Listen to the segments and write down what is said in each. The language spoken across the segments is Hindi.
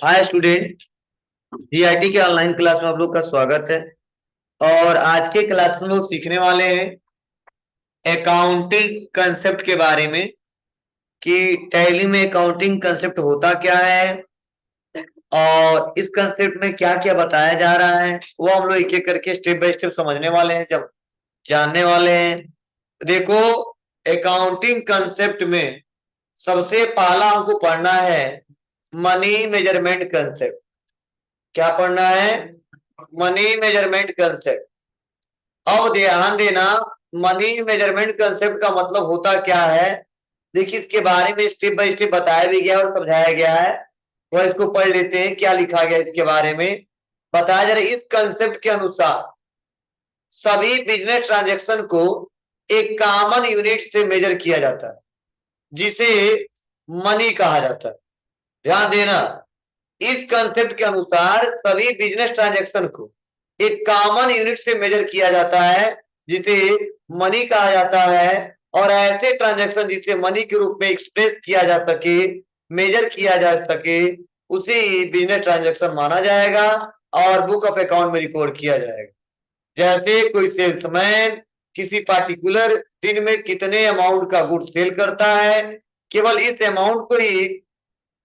Hi student. जीआईटी के ऑनलाइन क्लास में आप लोग का स्वागत है। और आज के क्लास में लोग सीखने वाले हैं अकाउंटिंग कंसेप्ट के बारे में कि टैली में अकाउंटिंग कंसेप्ट होता क्या है और इस कंसेप्ट में क्या क्या बताया जा रहा है वो हम लोग एक एक करके स्टेप बाय स्टेप समझने वाले हैं, जब जानने वाले हैं। देखो, अकाउंटिंग कंसेप्ट में सबसे पहला हमको पढ़ना है मनी मेजरमेंट कंसेप्ट। क्या पढ़ना है? Money measurement concept. अब ध्यान देना, मनी मेजरमेंट कंसेप्ट का मतलब होता क्या है। देखिए, इसके बारे में स्टेप बाय स्टेप बताया भी गया और समझाया गया है। वह इसको पढ़ लेते हैं, क्या लिखा गया इसके बारे में। बताया जा रहा है इस कंसेप्ट के अनुसार सभी बिजनेस ट्रांजैक्शन को एक कॉमन यूनिट से मेजर किया जाता है जिसे मनी कहा जाता है। ध्यान देना, इस कंसेप्ट के अनुसार सभी बिजनेस ट्रांजैक्शन को एक कॉमन यूनिट से मेजर किया जाता है जिसे मनी कहा जाता है। और ऐसे ट्रांजैक्शन जिसे मनी के रूप में एक्सप्रेस किया जा सके, मेजर किया जा सके, उसे बिजनेस ट्रांजैक्शन माना जाएगा और बुक ऑफ अकाउंट में रिकॉर्ड किया जाएगा। जैसे कोई सेल्समैन किसी पार्टिकुलर दिन में कितने अमाउंट का गुड्स सेल करता है, केवल इस अमाउंट को ही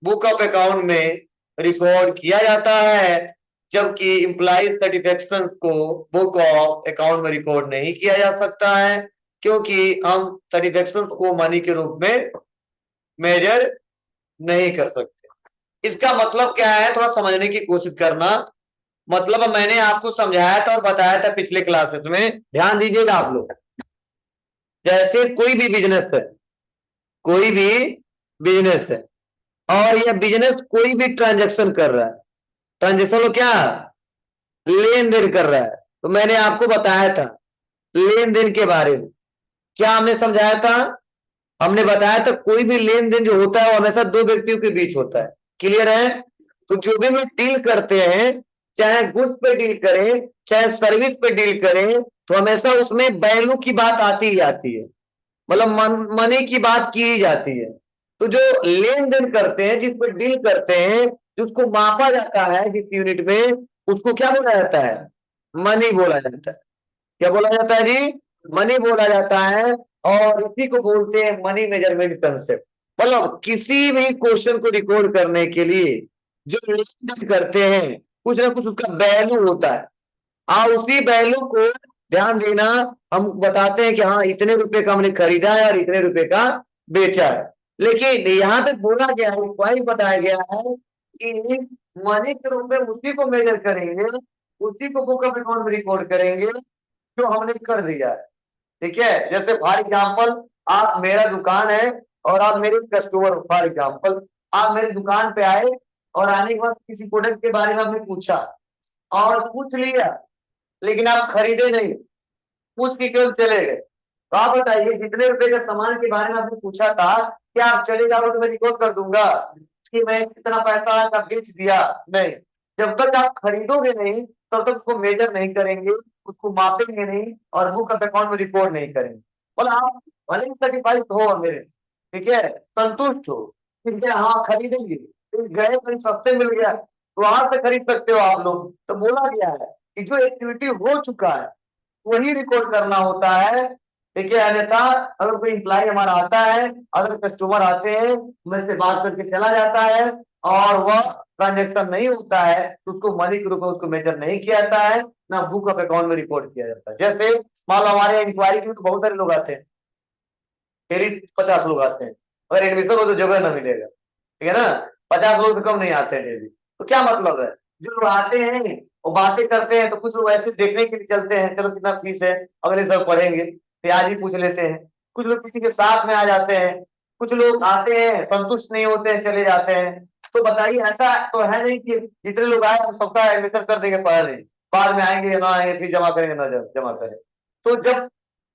बुक ऑफ अकाउंट में रिकॉर्ड किया जाता है, जबकि इम्प्लॉइज सेटिस्फेक्शन को बुक ऑफ अकाउंट में रिकॉर्ड नहीं किया जा सकता है, क्योंकि हम सेटिस्फेक्शन को मनी के रूप में मेजर नहीं कर सकते। इसका मतलब क्या है, थोड़ा समझने की कोशिश करना। मतलब मैंने आपको समझाया था और बताया था पिछले क्लासेस में, ध्यान दीजिएगा आप लोग। जैसे कोई भी बिजनेस है, कोई भी बिजनेस है और यह बिजनेस कोई भी ट्रांजेक्शन कर रहा है। ट्रांजेक्शन को क्या लेन देन कर रहा है, तो मैंने आपको बताया था लेन देन के बारे में। क्या हमने समझाया था? हमने बताया था कोई भी लेन देन जो होता है वो हमेशा दो व्यक्तियों के बीच होता है। क्लियर है? तो जो भी हम डील करते हैं, चाहे गुड्स पे डील करें चाहे सर्विस पे डील करें, तो हमेशा उसमें वैल्यू की बात आती ही आती है, मतलब मनी की बात की ही जाती है। तो जो लेन देन करते हैं, जिस पर डील करते हैं, जिसको मापा जाता है जिस यूनिट में, उसको क्या बोला जाता है? मनी बोला जाता है। क्या बोला जाता है जी? मनी बोला जाता है। और इसी को बोलते हैं मनी मेजरमेंट कंसेप्ट। मतलब किसी भी क्वेश्चन को रिकॉर्ड करने के लिए जो लेन देन करते हैं, कुछ ना कुछ उसका वैल्यू होता है। और उसी वैल्यू को ध्यान देना, हम बताते हैं कि हाँ इतने रुपए का हमने खरीदा है और इतने रुपए का बेचा है। लेकिन यहाँ पे बोला गया है, पॉइंट बताया गया है कि मनी के रूप में उसी को मेजर करेंगे, उसी को बुक ऑफ अकाउंट में रिकॉर्ड करेंगे जो हमने कर दिया है। ठीक है? जैसे फॉर एग्जाम्पल, आप, मेरा दुकान है और आप मेरे कस्टमर। फॉर एग्जाम्पल, आप मेरे दुकान पे आए और आने के बाद किसी प्रोडक्ट के बारे में आपने पूछा और पूछ लिया, लेकिन आप खरीदे नहीं, पूछ के केवल चले गए। तो आप बताइए, जितने रुपए के सामान के बारे में आपने पूछा था, क्या आप चले जाओगे तो मैं रिकॉर्ड कर दूंगा कि मैं कितना पैसा का बेच दिया? नहीं। जब तक आप खरीदोगे नहीं तब तक उसको मेजर नहीं करेंगे, उसको मापेंगे नहीं और बुक ऑफ अकाउंट में रिकॉर्ड नहीं करेंगे। बोला आप भले ही सेटिस्फाइड हो मेरे, ठीक है, संतुष्ट हो, ठीक है, हाँ खरीदेंगे, फिर गए कहीं सस्ते मिल गया तो वहां से खरीद सकते हो आप लोग। तो बोला गया है कि जो एक्टिविटी हो चुका है वही रिकॉर्ड करना होता है। ठीक है? अन्यथा अगर कोई इंप्लाई हमारा आता है, अगर कस्टमर आते हैं, मेरे से बात करके चला जाता है और वह ट्रांजेक्शन नहीं होता है, तो उसको मनी के रूप में उसको मेजर नहीं किया जाता है, ना बुक ऑफ अकाउंट में रिकॉर्ड किया जाता है। जैसे मान लो हमारे इंक्वायरी में तो बहुत सारे लोग आते हैं, करीब 50 लोग आते हैं, अगर एडमिशन हो तो जगह ना मिलेगा। ठीक है ना? 50 लोग से कम नहीं आते हैं डेली। तो क्या मतलब है, जो लोग आते हैं वो बातें करते हैं, तो कुछ लोग ऐसे देखने के लिए चलते हैं, चलो कितना फीस है, अगले सब पढ़ेंगे, तो आज ही पूछ लेते हैं। कुछ लोग किसी के साथ में आ जाते हैं, कुछ लोग आते हैं संतुष्ट नहीं होते हैं, चले जाते हैं। तो बताइए, ऐसा तो है नहीं कि जितने लोग आए हम सबका एडमिशन कर देंगे पहले, बाद में आएंगे ना आएंगे फिर जमा करेंगे ना जमा करें। तो जब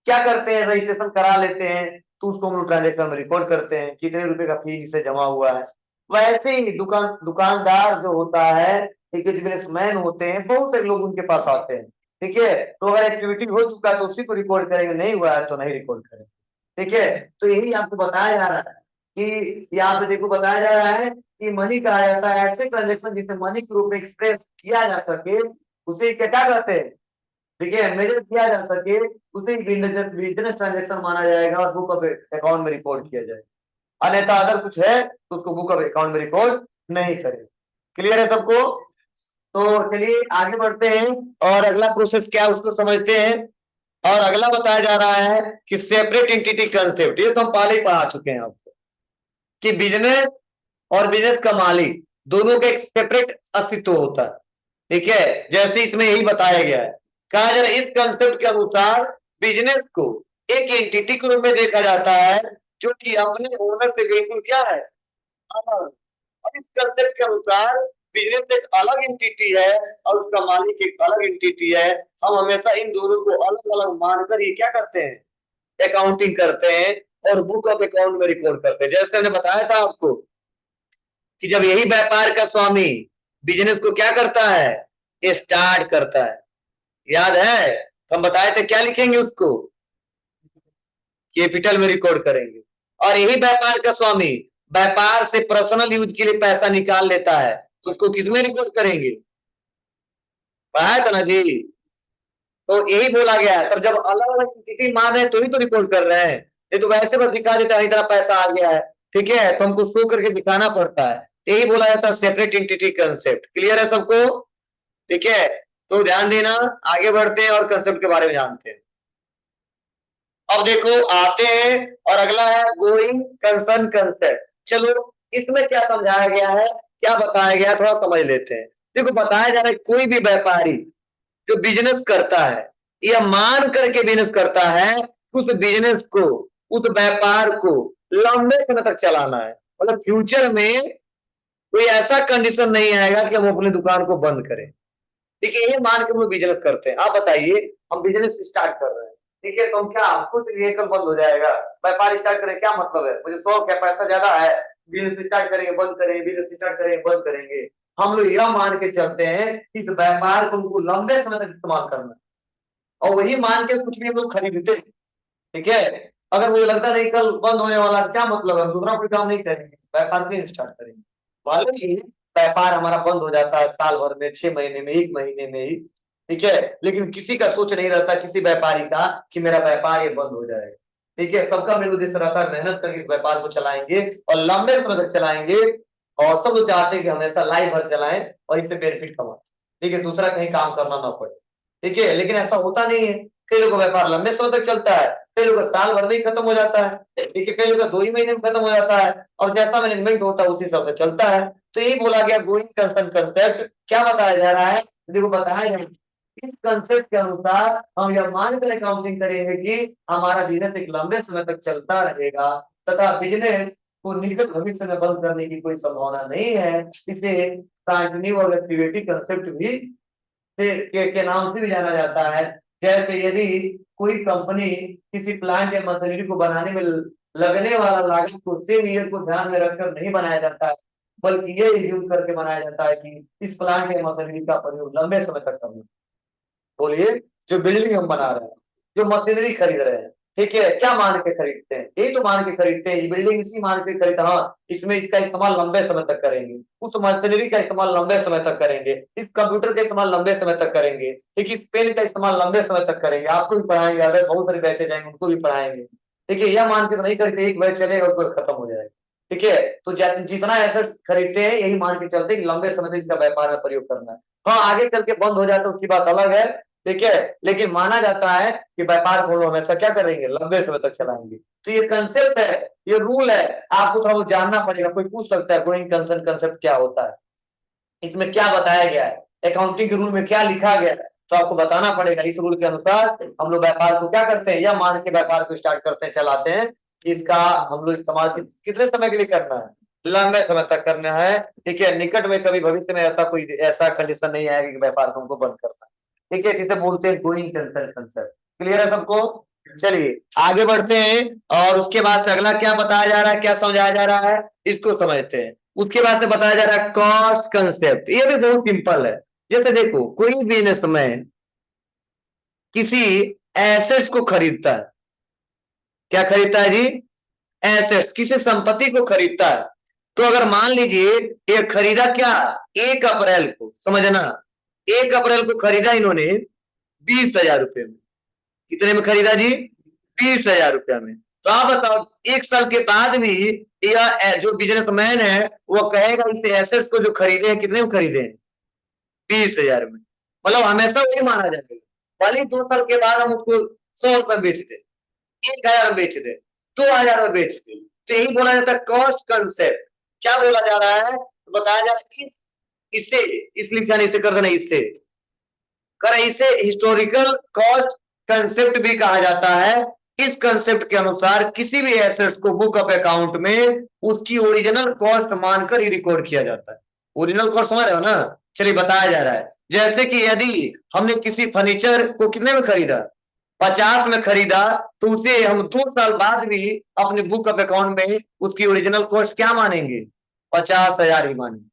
क्या करते हैं, रजिस्ट्रेशन करा लेते हैं, तो उसको हम लोग ट्रांजेक्शन में रिकॉर्ड करते हैं कितने रुपए का फी इससे जमा हुआ है। वैसे ही दुकानदार जो होता है, ठीक है, बिजनेसमैन होते हैं, बहुत सारे लोग उनके पास आते हैं। ठीक है? तो अगर एक्टिविटी हो चुका है तो उसी को रिकॉर्ड करेंगे, नहीं हुआ है तो नहीं रिकॉर्ड करेंगे। ठीक है? तो यही आपको बताया जा रहा है कि यहाँ पे देखो बताया जा रहा है कि मनी कहा जाता है ऐसे ट्रांजेक्शन जिसे मनी के रूप में एक्सप्रेस किया जा सके, उसे क्या क्या कहते हैं, देखिए मेजर किया जा सके, उसे बिजनेस ट्रांजेक्शन माना जाएगा और बुक ऑफ अकाउंट में रिकॉर्ड किया जाएगा। अन्यथा अगर कुछ है तो उसको बुक ऑफ अकाउंट में रिकॉर्ड नहीं करेगा। क्लियर है सबको? तो चलिए आगे बढ़ते हैं और अगला प्रोसेस क्या है उसको समझते हैं। और अगला बताया जा रहा है कि सेपरेट एंटिटी कंसेप्ट, ये तो हम पहले ही पढ़ा चुके हैं आपको कि बिजनेस और बिजनेस का मालिक दोनों का एक सेपरेट अस्तित्व होता है। ठीक है, जैसे इसमें यही बताया गया है, कहा जा रहा है इस कंसेप्ट के अनुसार बिजनेस को एक एंटिटी के रूप में देखा जाता है जो कि अपने ओनर से बिल्कुल क्या है अलग। और इस कंसेप्ट के अनुसार बिजनेस एक अलग एंटिटी है और उसका मालिक एक अलग एंटिटी है। हम हमेशा इन दोनों को अलग अलग मानकर ये क्या करते हैं, अकाउंटिंग करते हैं और बुक ऑफ अकाउंट में रिकॉर्ड करते हैं। जैसे हमने बताया था आपको कि जब यही व्यापार का स्वामी बिजनेस को क्या करता है, स्टार्ट करता है, याद है हम बताए थे क्या लिखेंगे उसको, कैपिटल में रिकॉर्ड करेंगे। और यही व्यापार का स्वामी व्यापार से पर्सनल यूज के लिए पैसा निकाल लेता है, तो उसको किसमें रिकॉर्ड करेंगे, पढ़ाया था ना जी। तो यही बोला गया है, तब जब अलग अलग स्थिति मान रहे हैं तो ही तो रिकॉर्ड कर रहे हैं, ये तो वैसे बस दिखा देता है इतना पैसा आ गया है। ठीक है, तो हमको शो करके दिखाना पड़ता है, यही बोला जाता है सेपरेट एंटिटी कंसेप्ट। क्लियर है सबको? ठीक है, तो ध्यान देना, आगे बढ़ते हैं और कंसेप्ट के बारे में जानते हैं। अब देखो आते हैं और अगला है गोइंग कंसर्न कंसेप्ट। चलो इसमें क्या समझाया गया है, क्या बताया गया है, थोड़ा समझ लेते हैं। देखो बताया जा रहा है कोई भी व्यापारी जो बिजनेस करता है यह मान करके बिजनेस करता है उस बिजनेस को, उस व्यापार को लंबे समय तक चलाना है, मतलब फ्यूचर में कोई ऐसा कंडीशन नहीं आएगा कि हम अपनी दुकान को बंद करें। ठीक है, ये मान के हम लोग बिजनेस करते हैं। आप बताइए हम बिजनेस स्टार्ट कर रहे हैं, ठीक है, तो हम क्या कुछ ये कल बंद हो जाएगा, व्यापार स्टार्ट करें क्या मतलब है, मुझे शौक है पैसा ज्यादा है, बिजनेस स्टार्ट करेंगे बंद करेंगे, बिजनेस स्टार्ट करेंगे बंद करेंगे। हम लोग यह मान के चलते हैं कि इस व्यापार को उनको लंबे समय तक इस्तेमाल करना है और वही मान के कुछ भी हम लोग खरीदते हैं। ठीक है, अगर मुझे लगता नहीं कल बंद होने वाला है, क्या मतलब है, दूसरा कोई काम नहीं करेंगे, व्यापार क्यों स्टार्ट करेंगे। मालूम ही व्यापार हमारा बंद हो जाता है साल भर में, 6 महीने में, 1 महीने में ही। ठीक है, लेकिन किसी का सोच नहीं रहता, किसी व्यापारी का कि मेरा व्यापार ये बंद हो जाएगा। ठीक है, सबका मेरे उद्देश्य रहता है मेहनत करके व्यापार को चलाएंगे और लंबे समय तक चलाएंगे और सब लोग चाहते हैं कि हमेशा लाइफ भर चलाएं और इससे बेनिफिट कमाएं। ठीक है, दूसरा कहीं काम करना ना पड़े। ठीक है, लेकिन ऐसा होता नहीं है, कई लोगों का व्यापार लंबे समय तक चलता है, कई लोगों का साल भर में ही खत्म हो जाता है। ठीक है, कई लोगों का 2 ही महीने में खत्म हो जाता है और जैसा मैनेजमेंट होता है उसी हिसाब से चलता है। तो यही बोला गया गोइंग कंसर्न कंसेप्ट। क्या बताया जा रहा है, देखो बताया जा रहा है इस कंसेप्ट के अनुसार हम यह मानकर अकाउंटिंग करेंगे कि हमारा बिजनेस एक लंबे समय तक चलता रहेगा तथा बिजनेस को निकट भविष्य में बंद करने की कोई संभावना नहीं है। इसे कंटिन्यू और एक्टिविटी कंसेप्ट भी के नाम से भी जाना जाता है। जैसे यदि कोई कंपनी किसी प्लांट या मशीनरी को बनाने में लगने वाला लागत को सेम ईयर को ध्यान में रखकर नहीं बनाया जाता है, बल्कि ये यूज करके बनाया जाता है कि इस प्लांट या मशीनरी का प्रयोग लंबे समय तक करना। बोलिए, जो बिल्डिंग हम बना रहे हैं, जो मशीनरी खरीद रहे हैं, ठीक है, क्या मान के खरीदते हैं, यही तो मान के खरीदते हैं, ये बिल्डिंग इसी मान के खरीदते हैं, हाँ इसमें इसका इस्तेमाल लंबे समय तक करेंगे, उस मशीनरी का इस्तेमाल लंबे समय तक करेंगे, इस कंप्यूटर का इस्तेमाल लंबे समय तक करेंगे, ठीक है, इस पेन का इस्तेमाल लंबे समय तक करेंगे। आपको भी पढ़ाएंगे, अगर बहुत सारे बैचे जाएंगे उनको भी पढ़ाएंगे। ठीक है, यह मान के तो नहीं करते एक बैच चलेगा उसको खत्म हो जाएगा। ठीक है, तो जितना एसेट खरीदते हैं यही मान के चलते कि लंबे समय तक इसका व्यापार में प्रयोग करना है। हाँ आगे चल के बंद हो जाता है उसकी बात अलग है। ठीक है, लेकिन माना जाता है कि व्यापार को हम हमेशा क्या करेंगे, लंबे समय तक चलाएंगे। तो ये कंसेप्ट है, ये रूल है, आपको थोड़ा बहुत जानना पड़ेगा। कोई पूछ सकता है गोइंग कंसर्न कंसेप्ट क्या होता है, इसमें क्या बताया गया है, अकाउंटिंग के रूल में क्या लिखा गया है, तो आपको बताना पड़ेगा। इस रूल के अनुसार हम लोग व्यापार को क्या करते हैं, यह मान के व्यापार को स्टार्ट करते हैं, चलाते हैं कि इसका हम लोग इस्तेमाल कितने समय के लिए करना है, लंबे समय तक करना है। ठीक है, निकट में कभी भविष्य में ऐसा कोई ऐसा कंडीशन नहीं आएगा कि व्यापार को हमको बंद करना है। ठीक है, जिसे बोलते हैं गोइंग कंसर्न कंसेप्ट। क्लियर है सबको? चलिए आगे बढ़ते हैं और उसके बाद से अगला क्या बताया जा रहा है, क्या समझाया जा रहा है, इसको समझते हैं। उसके बाद से बताया जा रहा है कॉस्ट कंसेप्ट। ये भी बहुत सिंपल है। जैसे देखो कोई बिजनेसमैन किसी एसेट्स को खरीदता है, क्या खरीदता है जी, एसेट्स, किसी संपत्ति को खरीदता है। तो अगर मान लीजिए ये खरीदा क्या, 1 अप्रैल को, समझना, 1 अप्रैल को खरीदा इन्होंने 20,000 रुपए में। कितने में खरीदा जी? 20,000 रुपया में। तो आप बताओ 1 साल के बाद भी यह जो बिजनेसमैन है वो कहेगा इस एसेट्स को जो खरीदे हैं कितने में खरीदे हैं? 20,000 में। मतलब हमेशा वही माना जाएगा। भले 2 साल के बाद हम उसको 100 रुपए बेच दे, 1,000 में बेच दे, 2,000 में बेच दे, तो यही बोला जाता है कॉस्ट कंसेप्ट। क्या बोला जा रहा है? बताया जा रहा है इससे, इसलिए क्या नहीं कर देना, इससे कर, इसे हिस्टोरिकल कॉस्ट कंसेप्ट भी कहा जाता है। इस कंसेप्ट के अनुसार किसी भी एसेट्स को बुक ऑफ अकाउंट में उसकी ओरिजिनल कॉस्ट मानकर ही रिकॉर्ड किया जाता है। ओरिजिनल कॉस्ट समझ रहे हो ना? चलिए बताया जा रहा है, जैसे कि यदि हमने किसी फर्नीचर को कितने में खरीदा, 50 में खरीदा, तो उसे हम 2 साल बाद भी अपने बुक ऑफ अकाउंट में उसकी ओरिजिनल कॉस्ट क्या मानेंगे? 50,000 ही मानेंगे।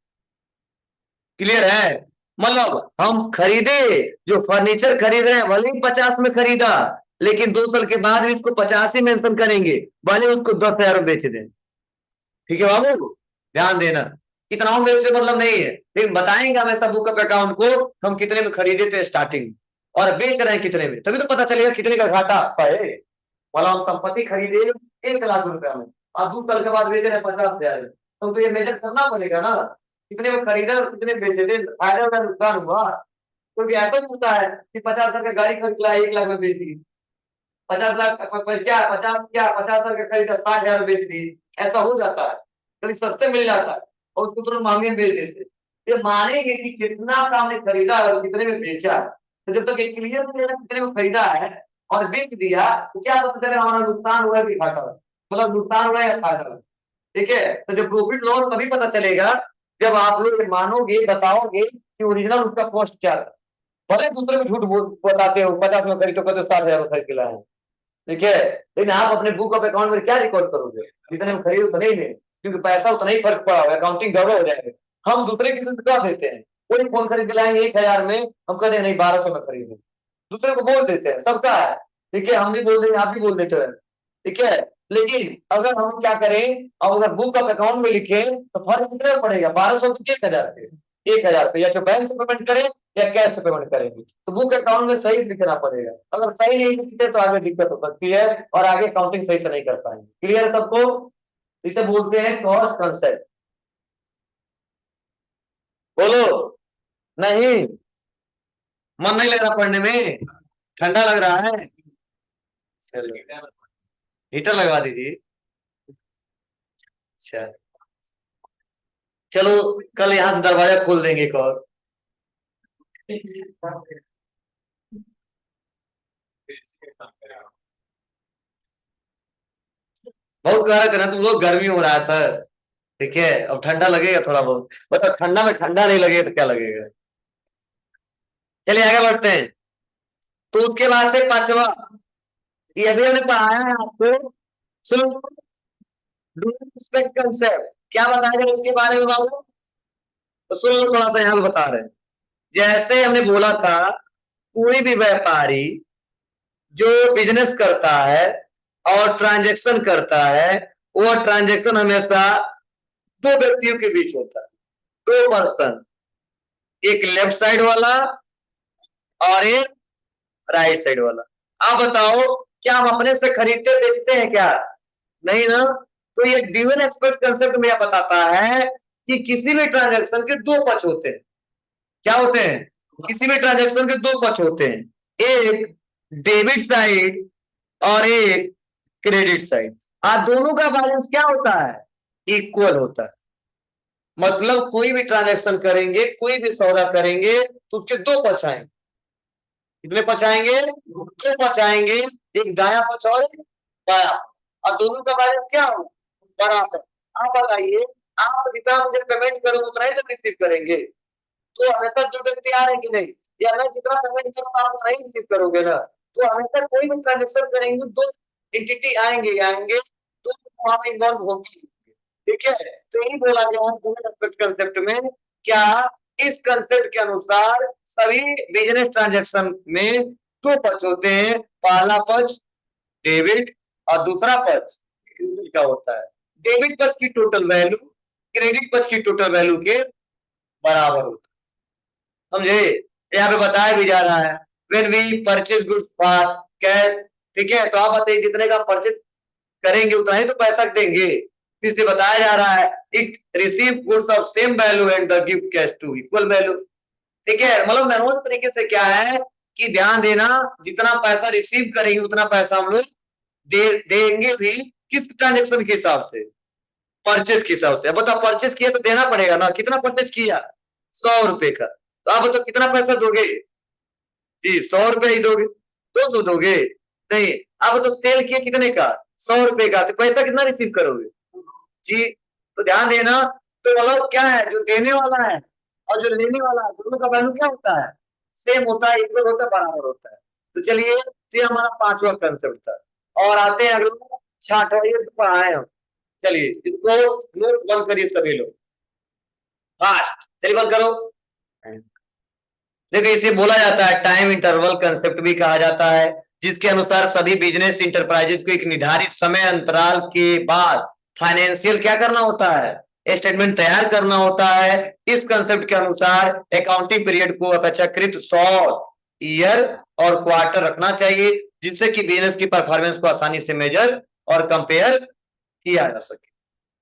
क्लियर है? मतलब हम खरीदे, जो फर्नीचर खरीद रहे हैं भले ही 50 में खरीदा, लेकिन 2 साल के बाद भी उसको 50 ही मेंशन करेंगे, भले उसको 10,000 में बेच दें। ठीक है बाबू, ध्यान देना। कितना में से मतलब नहीं है, लेकिन बताएंगे हमेशा बुक ऑफ अकाउंट को हम कितने में खरीदे थे स्टार्टिंग और बेच रहे हैं कितने में, तभी तो पता चलेगा कितने का घाटा है। मतलब हम संपत्ति खरीदे 1 लाख रुपया में और 2 साल के बाद बेच रहे हैं 50,000, तो ये मेजर करना पड़ेगा ना, कितने में खरीदा और कितने बेचे थे, फायदा होगा नुकसान हुआ। क्योंकि ऐसा भी होता है कि 50,000 का गाड़ी खरीद ला 1 लाख में बेच दी, 50 लाख क्या 50,000 का खरीदा 60,000 में बेच दी, ऐसा हो जाता है। कभी सस्ते मिल जाता है और उसको तुरंत महंगे में बेच देते। ये मानेंगे कि कितना का हमने खरीदा और कितने में बेचा, तो जब तक ये क्लियर नहीं है कितने में खरीदा है और बेच दिया, तो क्या पता चले हमारा नुकसान हुआ है कि घाटा हुआ, मतलब नुकसान हुआ है या फायदा हुआ। ठीक है, तो जब प्रॉफिट लॉस तभी पता चलेगा जब आप लोग मानोगे, बताओगे कि ओरिजिनल उसका कॉस्ट क्या था। भले दूसरे को झूठ बताते हो, 50 में खरीदो कहते 60,000 में खरीद के लाए। ठीक है, लेकिन आप अपने बुक ऑफ अकाउंट में क्या रिकॉर्ड करोगे? जितने में खरीद उतने ही में, क्योंकि पैसा उतना ही फर्क पड़ा होगा, अकाउंटिंग गड़बड़ हो जाएगा। हम दूसरे किसी से क्या देते हैं, कोई फोन खरीद के लाएंगे 1,000 में, हम कहते हैं नहीं 1,200 में खरीदे, दूसरे को बोल देते हैं, सबका है। ठीक है, हम भी बोल देंगे, आप भी बोल देते हैं। ठीक है, लेकिन अगर हम क्या करें और अगर बुक ऑफ अकाउंट में लिखें तो फर्क कितना पड़ेगा, 1,200 की 1,000 पे, 1,000 पे, या तो बैंक से पेमेंट करें या कैश से पेमेंट करेंगे, तो बुक अकाउंट में सही लिखना पड़ेगा। अगर सही नहीं लिखते तो आगे दिक्कत हो सकती है और आगे अकाउंटिंग सही से नहीं कर पाएंगे। क्लियर है सबको? इसे बोलते हैं कॉस्ट कंसेप्ट। बोलो। नहीं, मन नहीं लग रहा पढ़ने में, ठंडा लग रहा है। चलो हीटर लगवा दीजिए। अच्छा चलो, कल यहाँ से दरवाजा खोल देंगे एक और। बहुत कह रहे थे ना तुम लोग, गर्मी हो रहा है सर। ठीक है, अब ठंडा लगेगा थोड़ा बहुत, मतलब ठंडा में ठंडा नहीं लगेगा तो क्या लगेगा। चलिए आगे बढ़ते हैं। तो उसके बाद से पांचवा, ये भी हमने पढ़ाया है आपको, सुनो, कंसेप्ट क्या बताया जाए इसके बारे में बाबू, तो सुन लो थोड़ा सा यहाँ पे बता रहे हैं। जैसे हमने बोला था, कोई भी व्यापारी जो बिजनेस करता है और ट्रांजैक्शन करता है, वो ट्रांजैक्शन हमेशा दो व्यक्तियों के बीच होता है, दो पर्सन, एक लेफ्ट साइड वाला और एक राइट साइड वाला। आप बताओ क्या हम अपने से खरीदते बेचते हैं क्या? नहीं ना। तो ये ड्यूअल एक्सपर्ट कंसेप्ट में यह बताता है कि किसी भी ट्रांजैक्शन के दो पक्ष होते हैं। क्या होते हैं? किसी भी ट्रांजैक्शन के दो पक्ष होते हैं, एक डेबिट साइड और एक क्रेडिट साइड। और दोनों का बैलेंस क्या होता है? इक्वल होता है। मतलब कोई भी ट्रांजैक्शन करेंगे, कोई भी सौदा करेंगे तो उसके दो पक्ष आएंगे। कितने पक्ष आएंगे? दो पक्ष आएंगे, एक दाया पक्ष और एक बाया, और दोनों का बैलेंस क्या हो? बराबर। आप बताइए, आप जितना मुझे पेमेंट करोगे उतना ही तो रिसीव करेंगे, तो हमेशा दो व्यक्ति आ रहे कि नहीं? या मैं जितना पेमेंट करूंगा आप उतना ही रिसीव करोगे ना, तो हमेशा कोई भी ट्रांजेक्शन करेंगे दो एंटिटी आएंगे ही आएंगे, तो वहां पे इन्वॉल्व होंगे। ठीक है, तो यही बोला गया है कंसेप्ट में। क्या इस कंसेप्ट के अनुसार सभी बिजनेस ट्रांजैक्शन में दो पक्ष होते हैं, पहला पक्ष डेबिट और दूसरा पक्ष का होता है। डेबिट पक्ष की टोटल वैल्यू क्रेडिट पक्ष की टोटल वैल्यू के बराबर होता है। समझे? यहाँ पे बताया भी जा रहा है when we purchase goods for cash, ठीक है। तो आप बताइए जितने का परचेज करेंगे उतना ही तो पैसा देंगे। इससे बताया जा रहा है it receive goods of same value and the give cash to equal value, ठीक है। मतलब नॉर्मल तरीके से क्या है कि ध्यान देना, जितना पैसा रिसीव करेंगे उतना पैसा हम लोग देंगे भी, किस ट्रांजेक्शन के हिसाब से, परचेज के हिसाब से। अब बताओ परचेज किया तो देना पड़ेगा ना, कितना परचेज किया 100 रुपए का, तो आप बताओ कितना पैसा दोगे जी, 100 रुपए ही दोगे, 200 दोगे नहीं। आप बताओ सेल किया कितने का 100 रुपए का, तो पैसा कितना रिसीव करोगे जी। तो ध्यान देना, तो मतलब क्या है, जो देने वाला है और जो लेने वाला है दोनों का वैल्यू क्या होता है, सेम होता है, इक्वल होता है, बराबर होता है। तो चलिए ये हमारा 5वां कंसेप्ट था। और आते हैं अगला 6वां, ये तो पढ़ाए हम। चलिए इसको नोट बंद करिए सभी लोग फास्ट, चलिए बंद करो। देखिए इसे बोला जाता है टाइम इंटरवल कंसेप्ट भी कहा जाता है, जिसके अनुसार सभी बिजनेस इंटरप्राइजेस को एक निर्धारित समय अंतराल के बाद फाइनेंशियल क्या करना होता है, स्टेटमेंट तैयार करना होता है। इस कंसेप्ट के अनुसार अकाउंटिंग पीरियड को अपेक्षाकृत शॉर्ट ईयर और क्वार्टर रखना चाहिए, जिससे कि बिजनेस की परफॉर्मेंस को आसानी से मेजर और कंपेयर किया जा सके।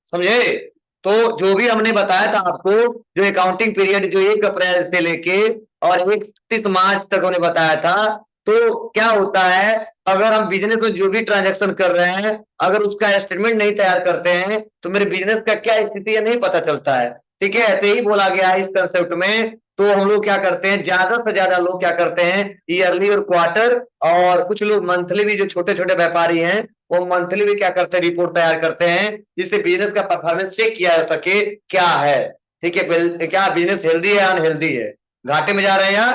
समझे? तो जो भी हमने बताया था आपको, जो अकाउंटिंग पीरियड जो 1 अप्रैल से लेके और 31 मार्च तक हमने बताया था, तो क्या होता है अगर हम बिजनेस में जो भी ट्रांजैक्शन कर रहे हैं, अगर उसका स्टेटमेंट नहीं तैयार करते हैं तो मेरे बिजनेस का क्या स्थिति है नहीं पता चलता है, ठीक है। तो यही बोला गया है इस कंसेप्ट में। तो हम लोग क्या करते हैं, ज्यादा से ज्यादा लोग क्या करते हैं ईयरली और क्वार्टर, और कुछ लोग मंथली भी, जो छोटे छोटे व्यापारी हैं वो मंथली भी क्या करते हैं रिपोर्ट तैयार करते हैं, जिससे बिजनेस का परफॉर्मेंस चेक किया जा सके क्या है, ठीक है। क्या बिजनेस हेल्दी है अनहेल्दी है, घाटे में जा रहे हैं या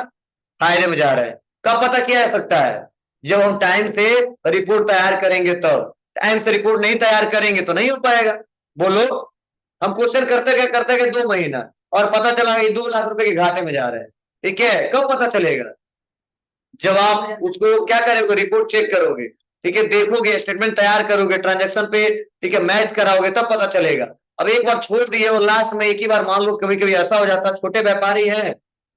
फायदे में जा रहे हैं, कब पता किया जा सकता है, जब हम टाइम से रिपोर्ट तैयार करेंगे तब। टाइम से रिपोर्ट नहीं तैयार करेंगे तो नहीं हो पाएगा। बोलो, हम क्वेश्चन करते गए 2 महीना और पता चला 2 लाख रुपए के घाटे में जा रहे हैं, ठीक है। कब पता चलेगा, जब आप उसको क्या करोगे रिपोर्ट चेक करोगे, ठीक है, देखोगे स्टेटमेंट तैयार करोगे ट्रांजेक्शन पे, ठीक है, मैच कराओगे तब पता चलेगा। अब एक बार छोड़ दिए और लास्ट में एक ही बार मान लो कभी कभी ऐसा हो जाता है, छोटे व्यापारी हैं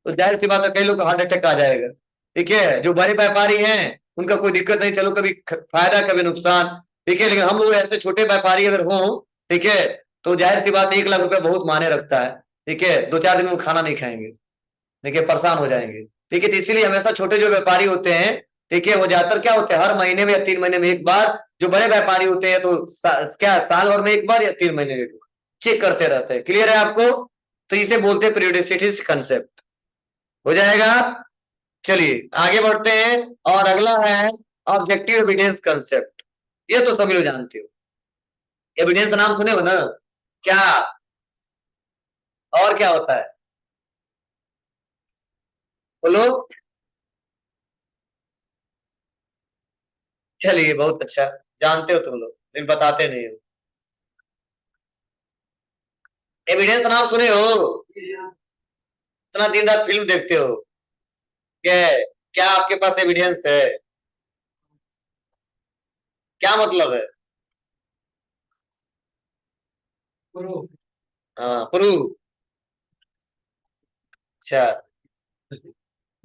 तो जाहिर सी बात है कई लोग को हार्ट अटैक आ जाएगा, ठीक है। जो बड़े व्यापारी हैं उनका कोई दिक्कत नहीं, चलो कभी फायदा कभी नुकसान, ठीक है। लेकिन हम लोग ऐसे छोटे व्यापारी अगर हों, ठीक है, तो जाहिर सी बात 1 लाख रुपए बहुत माने रखता है, ठीक है। 2-4 दिन में खाना नहीं खाएंगे, देखिए परेशान हो जाएंगे, ठीक है। तो इसीलिए हमेशा छोटे जो व्यापारी होते हैं, ठीक है, वो ज्यादातर क्या होते हैं हर महीने में या 3 महीने में एक बार, जो बड़े व्यापारी होते हैं तो क्या साल भर में एक बार या 3 महीने में एक बार चेक करते रहते हैं। क्लियर है आपको? तो इसे बोलते हैं पीरियोडिसिटी कंसेप्ट। हो जाएगा? चलिए आगे बढ़ते हैं। और अगला है ऑब्जेक्टिव एविडेंस कंसेप्ट। ये तो सभी लोग जानते हो, एविडेंस नाम सुने हो ना, क्या और क्या होता है बोलो। चलिए बहुत अच्छा, जानते हो तुम लोग लेकिन बताते नहीं हो। एविडेंस नाम सुने हो, इतना दिन रात फिल्म देखते हो, क्या क्या आपके पास एविडेंस है, क्या मतलब है? हाँ प्रूफ, अच्छा।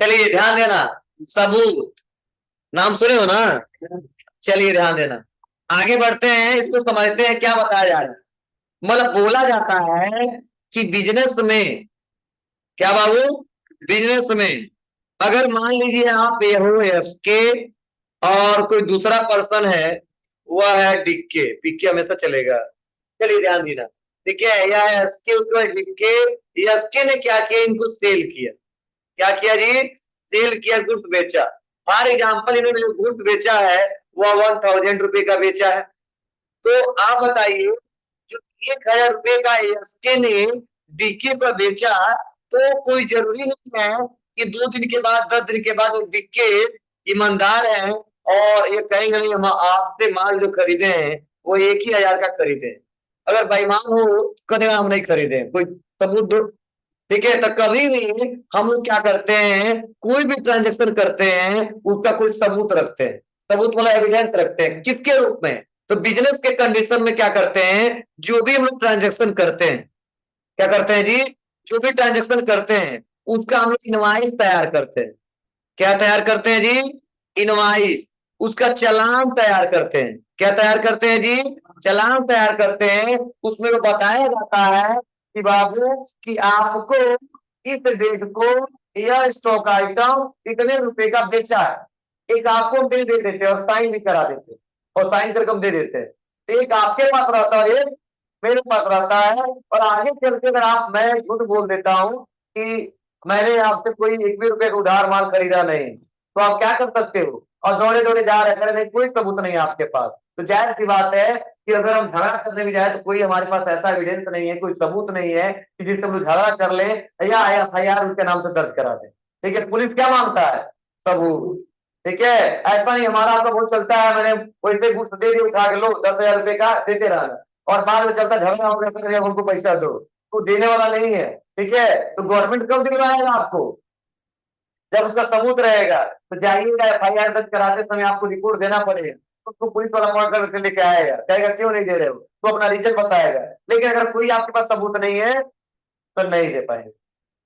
चलिए ध्यान देना, सबूत नाम सुने हो ना, चलिए ध्यान देना। आगे बढ़ते हैं, इसको समझते हैं क्या बताया जा रहा है। मतलब बोला जाता है कि बिजनेस में, क्या बाबू, बिजनेस में अगर मान लीजिए आप ये हो एसके और कोई दूसरा पर्सन है वह है डीके, पीके हमेशा चलेगा। चलिए ध्यान देना, ठीक है, या एसके उसके बाद डीके, एसके ने क्या किया, इनको सेल किया, क्या किया जी, सेल किया, गुड्स बेचा। फॉर एग्जाम्पल इन्होंने जो गुड्स बेचा है वह 1000 रुपए का बेचा है। तो आप बताइए जो 1000 रुपए का एसके ने डीके पर बेचा, तो कोई जरूरी नहीं है कि 2 दिन के बाद 10 दिन के बाद वो डीके ईमानदार है और ये कहेंगे नहीं हम आपसे माल जो खरीदे हैं वो 1000 का खरीदे। अगर बेईमान हो कदेगा हम नहीं खरीदे, कोई सबूत दो, ठीक है। तो कभी भी हम लोग क्या करते हैं, कोई भी ट्रांजेक्शन करते हैं उसका कोई सबूत रखते हैं, सबूत वाला एविडेंस रखते हैं, किसके रूप में, तो बिजनेस के कंडीशन में क्या करते हैं, जो भी हम लोग ट्रांजेक्शन करते हैं, क्या करते हैं जी, जो भी ट्रांजेक्शन करते हैं उसका हम लोग इनवाइस तैयार करते हैं। क्या तैयार करते हैं जी, इनवाइस, उसका चालान तैयार करते हैं। क्या तैयार करते हैं जी, चालान तैयार करते हैं। उसमें वो बताया जाता है कि बाबू कि आपको इस डेट को यह स्टॉक आइटम इतने रुपए का बेचा है। एक आपको बिल दे देते हैं और साइन भी करा देते हैं और साइन करके हम दे देते हैं। तो एक आपके पास रहता है, एक मेरे पास रहता है। और आगे चल के अगर आप, मैं झूठ बोल देता हूँ कि मैंने आपसे कोई एक भी रुपए का उधार माल खरीदा नहीं, तो आप क्या कर सकते हो, और दौड़े दौड़े जा रहे हैं, नहीं कोई सबूत नहीं है आपके पास, तो जाहिर सी बात है कि अगर हम झगड़ा करने भी जाए तो कोई हमारे पास ऐसा एविडेंस नहीं है, कोई सबूत नहीं है कि जिससे हम लोग झगड़ा कर ले या एफआईआर उसके नाम से दर्ज करा दे। ठीक है, पुलिस क्या मांगता है, सबूत। ठीक है, ऐसा नहीं हमारा आपका बहुत चलता है, मैंने वैसे गुड्स दे दिए उठा के, लो 10,000 रुपए का देते रहना, और बाद में चलता झगड़ा हो गया फिर हमको पैसा दो, तो देने वाला नहीं है। ठीक है, तो गवर्नमेंट कब दिलवाएगा आपको, जब उसका सबूत रहेगा। तो जाइएगा, एफआईआर दर्ज कराते समय आपको रिपोर्ट देना पड़ेगा, उसको पुलिस वाला पकड़ कर लेके आएगा, कहेगा क्यों नहीं दे रहे हो, तो अपना रीजन बताएगा। लेकिन अगर कोई आपके पास सबूत नहीं है तो नहीं दे पाएंगे।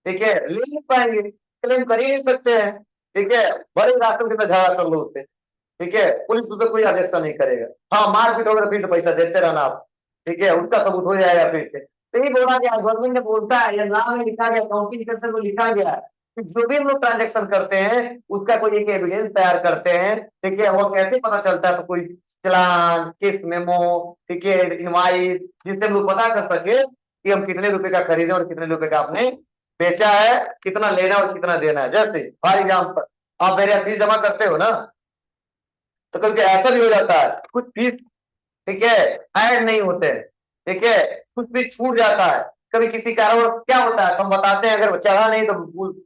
ठीक है, ले नहीं पाएंगे, क्लेम कर ही नहीं सकते हैं। ठीक है, बड़े रास्तों के अंदर झगड़ा कर लो उससे। ठीक है, पुलिस उस पर कोई ऑब्जेक्शन नहीं करेगा। हाँ, मारपीट होगा फिर तो पैसा देते रहना आप। ठीक है, उसका सबूत हो जाएगा फिर से। तो ये बोला गया, गवर्नमेंट ने बोलता है या नाम में लिखा गया, काउंटिंग सेक्शन में लिखा गया कि जो भी हम लोग ट्रांजेक्शन करते हैं उसका कोई एक एविडेंस तैयार करते हैं। ठीक है, वो कैसे पता चलता है, तो कोई चालान, केस मेमो, ठीक है, इनवाइस, जिससे हम लोग पता कर सके कि हम कितने रुपए का खरीदे और कितने रुपए का आपने बेचा है, कितना लेना और कितना देना है। जैसे फॉर एग्जाम्पल आप मेरे यहाँ फीस जमा करते हो ना, तो कभी ऐसा भी हो जाता है कुछ फीस, ठीक है, ऐड नहीं होते हैं। ठीक है, कुछ भी छूट जाता है, कभी किसी कारण क्या होता है तो हम बताते हैं, अगर चढ़ा नहीं तो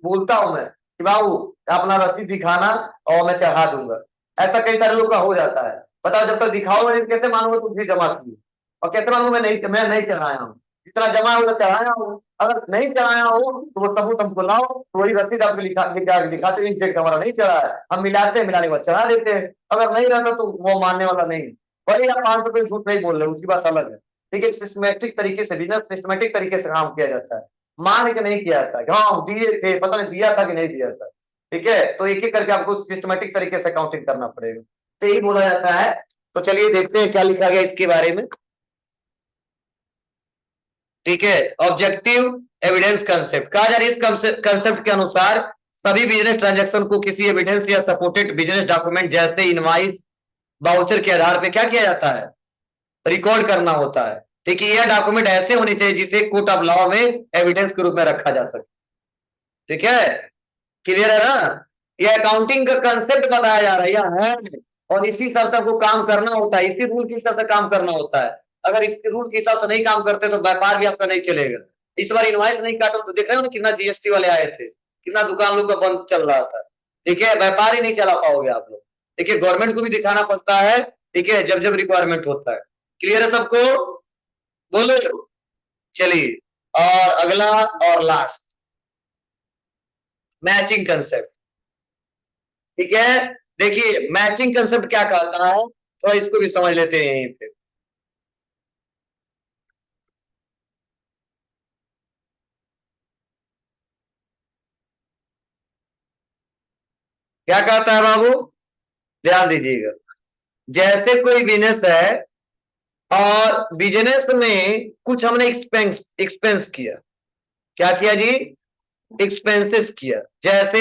बोलता हूं मैं कि बाबू अपना रसीद दिखाना और मैं चढ़ा दूंगा। ऐसा कई सारे लोग का हो जाता है। बताओ, जब तक दिखाओगे नहीं कैसे मानूंगा तुम फीस जमा की, और कैसे मानूंगा मैं नहीं चढ़ाया हूँ, जितना जमा होगा चढ़ाया हूँ। अगर नहीं चढ़ाया हो तो वो सबूत हमको लाओ, तो वही रसीद आपको दिखाते हैं डेट हमारा नहीं चढ़ा है, हम मिलाते हैं, मिलाने के बाद चढ़ा देते हैं। अगर नहीं रहता तो वो मानने वाला नहीं। भले आप 5 रुपए झूठ नहीं बोल रहे, उसकी बात अलग है। ठीक है, सिस्टमेटिक तरीके से, बिना सिस्टमेटिक तरीके से काम किया जाता है, मान के नहीं किया जाता है हाँ दिए थे, पता नहीं दिया था कि नहीं दिया था। ठीक है, तो एक एक करके आपको सिस्टमेटिक तरीके से काउंटिंग करना पड़ेगा, तो यही बोला जाता है। तो चलिए देखते हैं क्या लिखा गया इसके बारे में। ठीक है, ऑब्जेक्टिव एविडेंस कंसेप्ट कहा जा रहा है। इस कंसेप्ट के अनुसार सभी बिजनेस ट्रांजैक्शन को किसी एविडेंस या सपोर्टेड बिजनेस डॉक्यूमेंट जैसे इनवाइस, वाउचर के आधार पे क्या किया जाता है, रिकॉर्ड करना होता है। ठीक है, यह डॉक्यूमेंट ऐसे होने चाहिए जिसे कोर्ट ऑफ लॉ में एविडेंस के रूप में रखा जा सके। ठीक है, क्लियर है ना, यह अकाउंटिंग का कंसेप्ट बताया जा रहा है, और इसी तरह को काम करना होता है, इसी रूल के हिसाब से काम करना होता है। अगर इस रूल के हिसाब से नहीं काम करते तो व्यापार भी आपका नहीं चलेगा। इस बार इनवाइस नहीं काटो तो देख रहे हो ना कितना जीएसटी वाले आए थे, कितना दुकान लोग का बंद चल रहा था। ठीक है, व्यापार ही नहीं चला पाओगे आप लोग। ठीक है, गवर्नमेंट को भी दिखाना पड़ता है। ठीक है, जब जब रिक्वायरमेंट होता है। क्लियर है सबको, बोलो। चलिए, और अगला और लास्ट, मैचिंग कंसेप्ट। ठीक है, देखिए मैचिंग कंसेप्ट क्या कहता है, तो इसको भी समझ लेते हैं यहीं पे। क्या कहता है बाबू, ध्यान दीजिएगा। जैसे कोई बिजनेस है और बिजनेस में कुछ हमने एक्सपेंस एक्सपेंस किया, क्या किया जी, एक्सपेंसेस किया। जैसे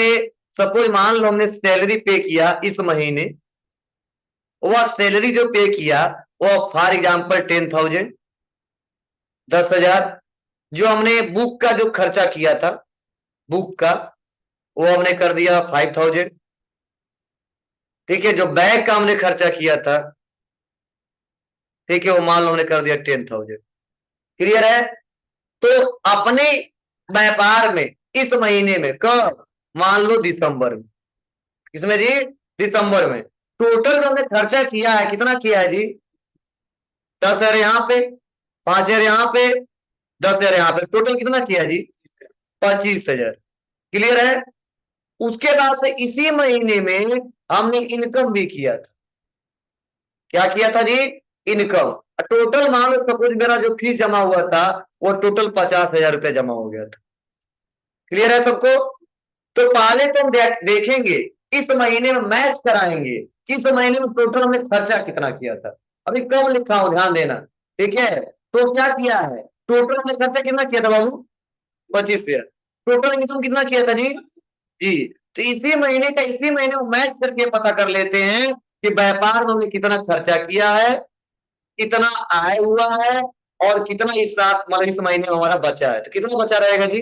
सपोज मान लो हमने सैलरी पे किया इस महीने, वह सैलरी जो पे किया वो फॉर एग्जाम्पल 10,000, 10,000। जो हमने बुक का जो खर्चा किया था, बुक का, वो हमने कर दिया 5,000। ठीक है, जो बैग का हमने खर्चा किया था, ठीक है, वो मान लो हमने कर दिया 10,000। क्लियर है, तो अपने व्यापार में इस महीने में कब, मान लो दिसंबर में, किसमें जी, दिसंबर में टोटल जो हमने खर्चा किया है, कितना किया है जी, 10,000 यहाँ पे, 5,000 यहाँ पे, 10,000 यहाँ पे, टोटल कितना किया जी, 25,000। क्लियर है, उसके बाद से इसी महीने में हमने इनकम भी किया था। क्या किया था जी, इनकम। टोटल मान लो सपोज मेरा जो फीस जमा हुआ था वो टोटल 50,000 रुपया जमा हो गया था। क्लियर है सबको? तो पहले तो हम देखेंगे इस महीने में मैच कराएंगे इस महीने में टोटल हमने खर्चा कितना किया था। अभी कम लिखा हूं, ध्यान देना, ठीक है। तो क्या किया है, टोटल हमने खर्चा कितना किया था बाबू, 25,000। टोटल इनकम कितना किया था जी? जी। तो इसी महीने का इसी महीने में मैच करके पता कर लेते हैं कि व्यापार में हमने कितना खर्चा किया है, कितना आय हुआ है, और कितना इस साथ मतलब इस महीने में हमारा बचा है। तो कितना बचा रहेगा जी?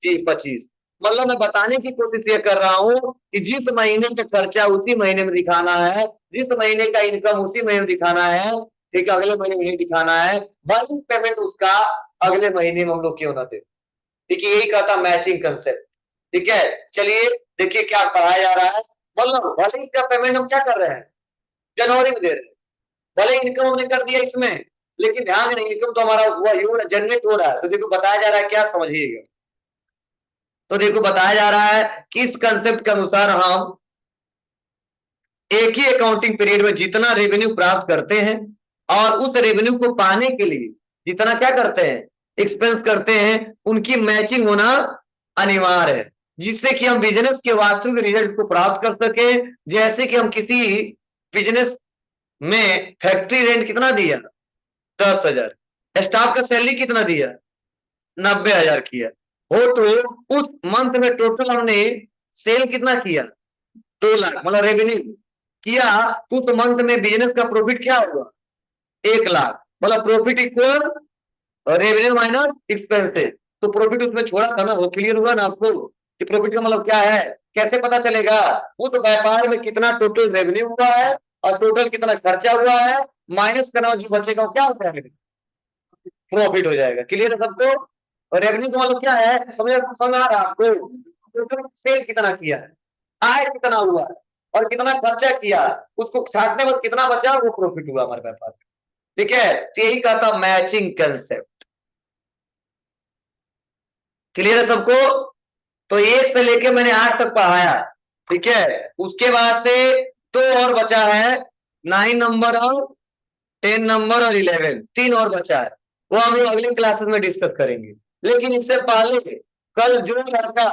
जी 25। मतलब मैं बताने की कोशिश ये कर रहा हूँ कि जिस महीने का खर्चा उसी महीने में दिखाना है, जिस महीने का इनकम उसी महीने में दिखाना है, ठीक है, अगले महीने में नहीं दिखाना है। वही पेमेंट उसका अगले महीने में हम लोग क्यों ना दे। ठीक है, यही कहता मैचिंग कंसेप्ट। ठीक है, चलिए देखिए क्या पढ़ाया जा रहा है। मतलब भले ही इसका पेमेंट हम क्या कर रहे हैं, जनवरी में दे रहे हैं, भले इनकम हमने कर दिया इसमें, लेकिन ध्यान देना इनकम तो हमारा हुआ जनरेट हो रहा है। तो देखो बताया जा रहा है क्या, समझिएगा। तो देखो बताया जा रहा है कि इस कंसेप्ट के अनुसार हम एक ही अकाउंटिंग पीरियड में जितना रेवेन्यू प्राप्त करते हैं और उस रेवेन्यू को पाने के लिए जितना क्या करते हैं, एक्सपेंस करते हैं, उनकी मैचिंग होना अनिवार्य है, जिससे कि हम बिजनेस के वास्तविक रिजल्ट को प्राप्त कर सके। जैसे कि हम किसी बिजनेस में फैक्ट्री रेंट कितना दिया, 10,000, स्टाफ का सैलरी कितना दिया, 90,000 किया हो, तो उस मंथ में टोटल हमने सेल कितना किया, 2 लाख, मतलब रेवेन्यू किया। उस मंथ में बिजनेस का प्रॉफिट क्या होगा, 1 लाख, मतलब profit equal revenue minus expenses. तो प्रॉफिट उसमें छोड़ा था ना, वो क्लियर हुआ ना आपको कि प्रॉफिट का मतलब क्या है, कैसे पता चलेगा, वो तो व्यापार में कितना टोटल रेवेन्यू हुआ है और टोटल कितना खर्चा हुआ है, माइनस करना जो बचेगा वो क्या होता है, प्रॉफिट हो जाएगा। क्लियर है सबको? और रेवेन्यू का मतलब क्या है, समझ आ रहा है आपको, टोटल सेल कितना किया है, आय कितना हुआ है, और कितना खर्चा किया, उसको छाटने में कितना बचा वो प्रॉफिट हुआ हमारे व्यापार। ठीक है, तो यही कहता मैचिंग कंसेप्ट। क्लियर है सबको? तो 1 से लेके मैंने 8 तक पढ़ाया, ठीक है। उसके बाद से 2 और बचा है, 9 नंबर और 10 नंबर और 11, 3 और बचा है, वो हम लोग अगली क्लासेस में डिस्कस करेंगे। लेकिन इससे पहले कल जो लड़का